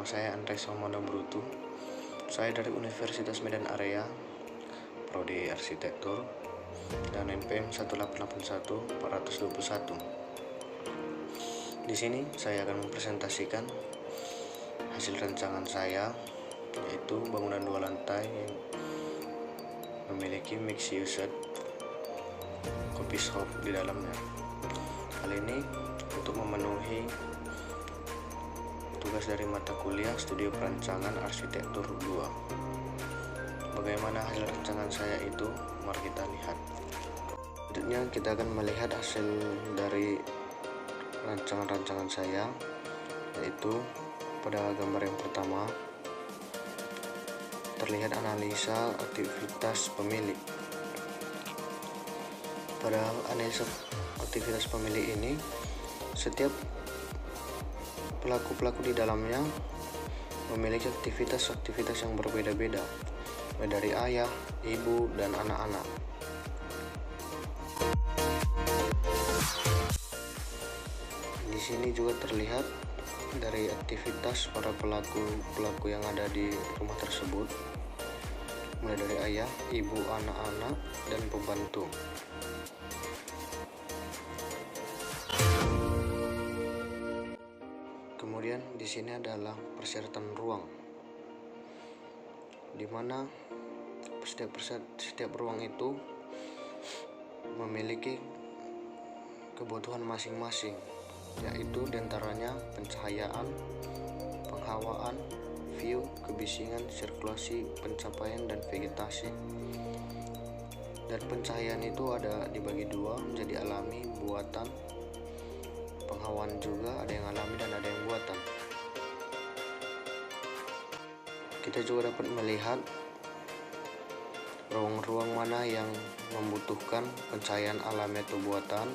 saya Andres Somono Brutu. Saya dari Universitas Medan Area, Prodi Arsitektur, dan NPM 1881421. Di sini saya akan mempresentasikan hasil rancangan saya, yaitu bangunan 2 lantai yang memiliki mixed use coffee shop di dalamnya. Hal ini untuk memenuhi tugas dari mata kuliah Studi Perancangan Arsitektur 2. Bagaimana hasil rancangan saya itu? Mari kita lihat. Selanjutnya kita akan melihat hasil dari rancangan saya, yaitu pada gambar yang pertama terlihat analisa aktivitas pemilik. Pada analisa aktivitas pemilik ini, setiap pelaku-pelaku di dalamnya memiliki aktivitas yang berbeda-beda, mulai dari ayah, ibu, dan anak-anak. Di sini juga terlihat dari aktivitas para pelaku yang ada di rumah tersebut, mulai dari ayah, ibu, anak-anak, dan pembantu. Kemudian di sini adalah persyaratan ruang, di mana setiap ruang itu memiliki kebutuhan masing-masing, yaitu diantaranya pencahayaan, penghawaan, view, kebisingan, sirkulasi, pencapaian, dan vegetasi. Dan pencahayaan itu ada dibagi dua, menjadi alami, buatan. Penghawaan juga ada yang alami dan ada yang buatan. Kita juga dapat melihat ruang-ruang mana yang membutuhkan pencahayaan alami atau buatan,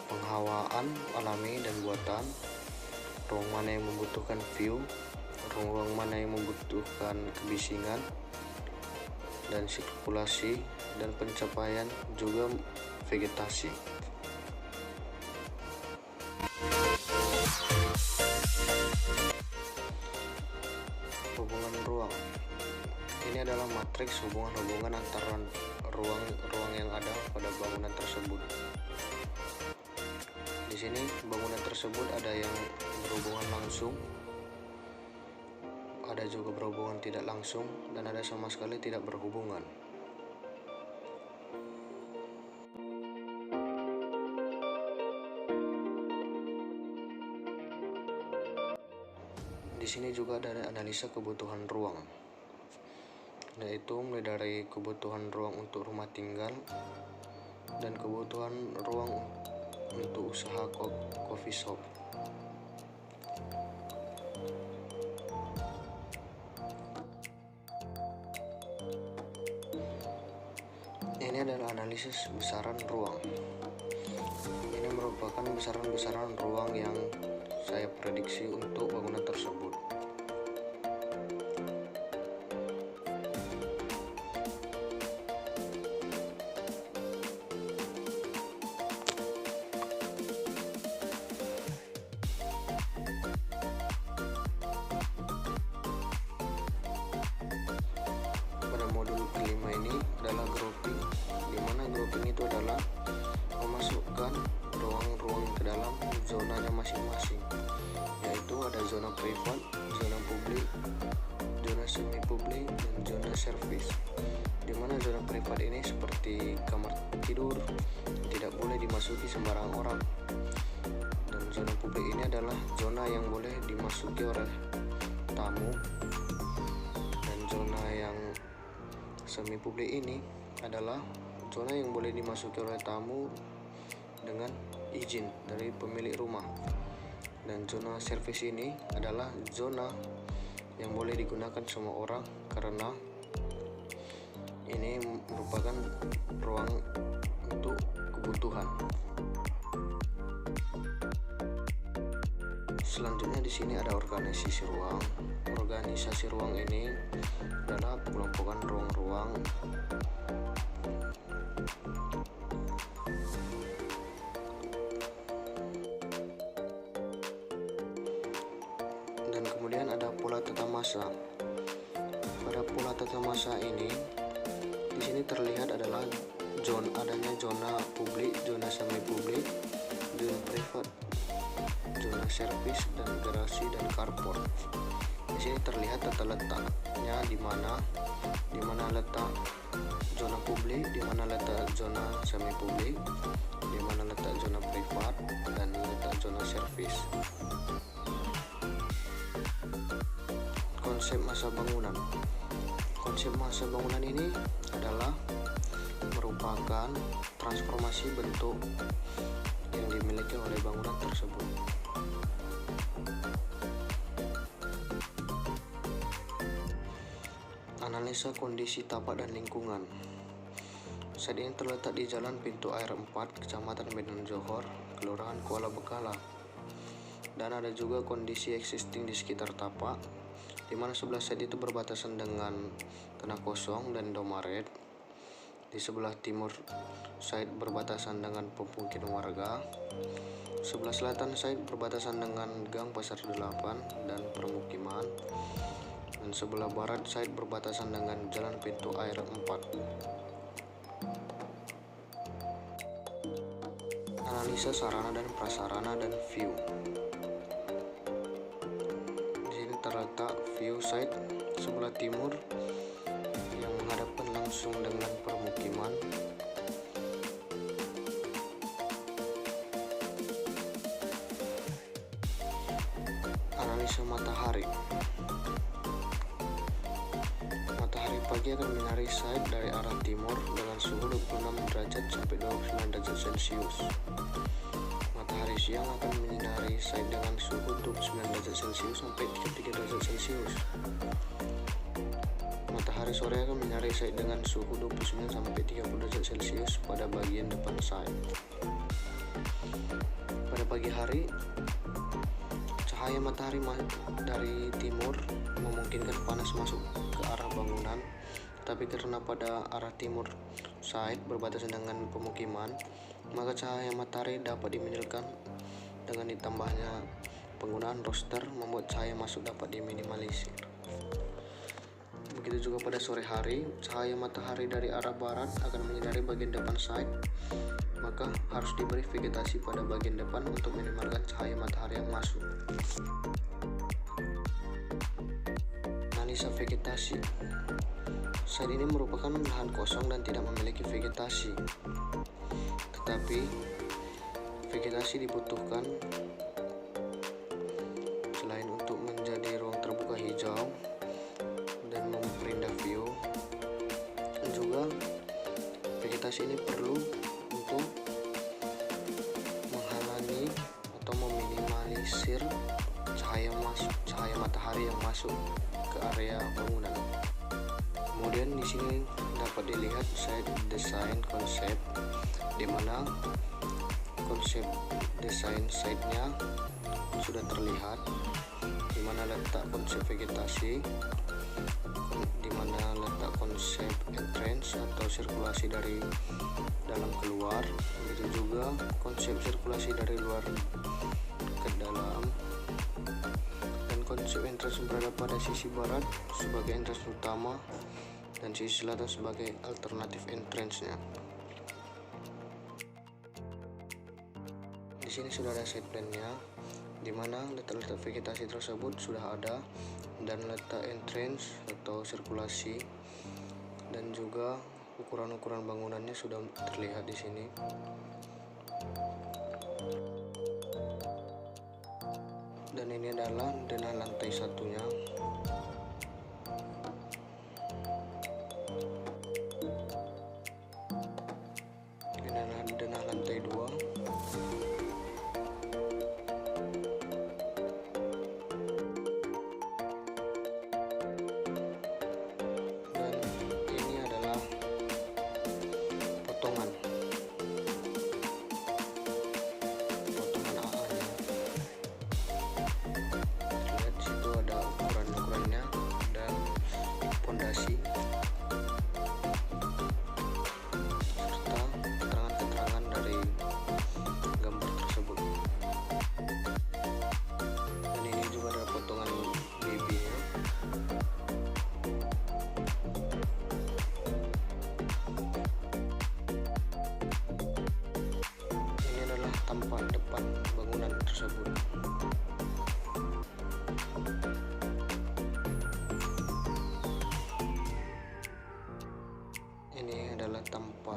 penghawaan alami dan buatan, ruang mana yang membutuhkan view, ruang mana yang membutuhkan kebisingan dan sirkulasi, dan pencapaian juga vegetasi. Hubungan ruang ini adalah matriks hubungan antara ruang yang ada pada bangunan tersebut. Di sini bangunan tersebut ada yang berhubungan langsung, ada juga berhubungan tidak langsung, dan ada sama sekali tidak berhubungan. Di sini juga ada analisa kebutuhan ruang, yaitu mulai dari kebutuhan ruang untuk rumah tinggal dan kebutuhan ruang untuk usaha coffee shop. Ini adalah analisis besaran ruang. Ini merupakan besaran-besaran ruang yang saya prediksi untuk bangunan tersebut. Pada modul kelima ini adalah grouping, di mana grouping itu adalah memasukkan ruang-ruang ke dalam zonanya masing-masing, yaitu ada zona privat, zona publik, zona semi publik, dan zona service. Di mana zona privat ini seperti kamar tidur tidak boleh dimasuki sembarang orang, dan zona publik ini adalah zona yang boleh dimasuki oleh tamu, dan zona yang semi publik ini adalah zona yang boleh dimasuki oleh tamu dengan izin dari pemilik rumah, dan zona servis ini adalah zona yang boleh digunakan semua orang karena ini merupakan ruang untuk kebutuhan. Selanjutnya di sini ada organisasi ruang. Organisasi ruang ini adalah pengelompokan ruang-ruang dan tata masa. Pada pola tata masa ini, di sini terlihat adalah adanya zona publik, zona semi publik, zona privat, zona servis dan garasi dan carport. Di sini terlihat tata letaknya di mana letak zona publik, di mana letak zona semi publik, di mana letak zona privat dan letak zona servis. Konsep masa bangunan. Konsep masa bangunan ini adalah merupakan transformasi bentuk yang dimiliki oleh bangunan tersebut. Analisa kondisi tapak dan lingkungan. Saat ini terletak di Jalan Pintu Air 4, Kecamatan Medan Johor, Kelurahan Kuala Bekala. Dan ada juga kondisi existing di sekitar tapak, di mana sebelah side itu berbatasan dengan tanah kosong dan Domaret. Di sebelah timur side berbatasan dengan pemukiman warga. Sebelah selatan side berbatasan dengan Gang Pasar 8 dan permukiman. Dan sebelah barat side berbatasan dengan Jalan Pintu Air 4. Analisa sarana dan prasarana dan view. Di sini terletak view side sebelah timur yang menghadapkan langsung dengan permukiman. Analisa matahari. Matahari pagi akan menyinari side dari arah timur dengan suhu 26 derajat sampai 29 derajat Celcius. Matahari siang akan menyinari side dengan suhu 29 derajat Celcius sampai 33 derajat Celcius. Matahari sore akan menyinari side dengan suhu 29 sampai 30 derajat Celcius pada bagian depan side. Pada pagi hari, cahaya matahari dari timur memungkinkan panas masuk ke arah bangunan, tapi karena pada arah timur side berbatasan dengan pemukiman, maka cahaya matahari dapat diminimalkan dengan ditambahnya penggunaan roster membuat cahaya masuk dapat diminimalisir. Begitu juga pada sore hari, cahaya matahari dari arah barat akan menyinari bagian depan side, maka harus diberi vegetasi pada bagian depan untuk minimalkan cahaya matahari yang masuk. Analisa vegetasi. Side ini merupakan lahan kosong dan tidak memiliki vegetasi. Tetapi vegetasi dibutuhkan selain untuk menjadi ruang terbuka hijau dan memperindah view, juga vegetasi ini perlu untuk menghalangi atau meminimalisir cahaya matahari yang masuk ke area bangunan. Kemudian di sini dapat dilihat side design konsep, di mana konsep desain side-nya sudah terlihat, di mana letak konsep vegetasi, di mana letak konsep entrance atau sirkulasi dari dalam keluar, begitu juga konsep sirkulasi dari luar ke dalam, dan konsep entrance berada pada sisi barat sebagai entrance utama dan sisi selatan sebagai alternatif entrance-nya. Di sini sudah ada side plan-nya, di mana letak-letak vegetasi tersebut sudah ada, dan letak entrance atau sirkulasi dan juga ukuran-ukuran bangunannya sudah terlihat di sini. Dan ini adalah denah lantai satunya. Ini adalah denah lantai 2.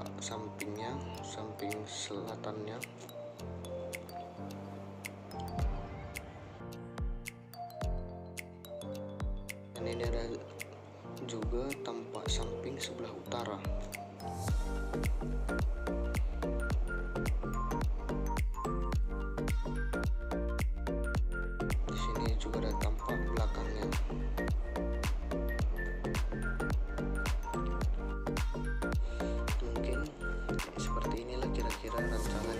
tampak sampingnya, samping selatannya. Dan ini ada juga tampak samping sebelah utara. Di sini juga ada tampak belakangnya. Mungkin seperti inilah kira-kira rancangan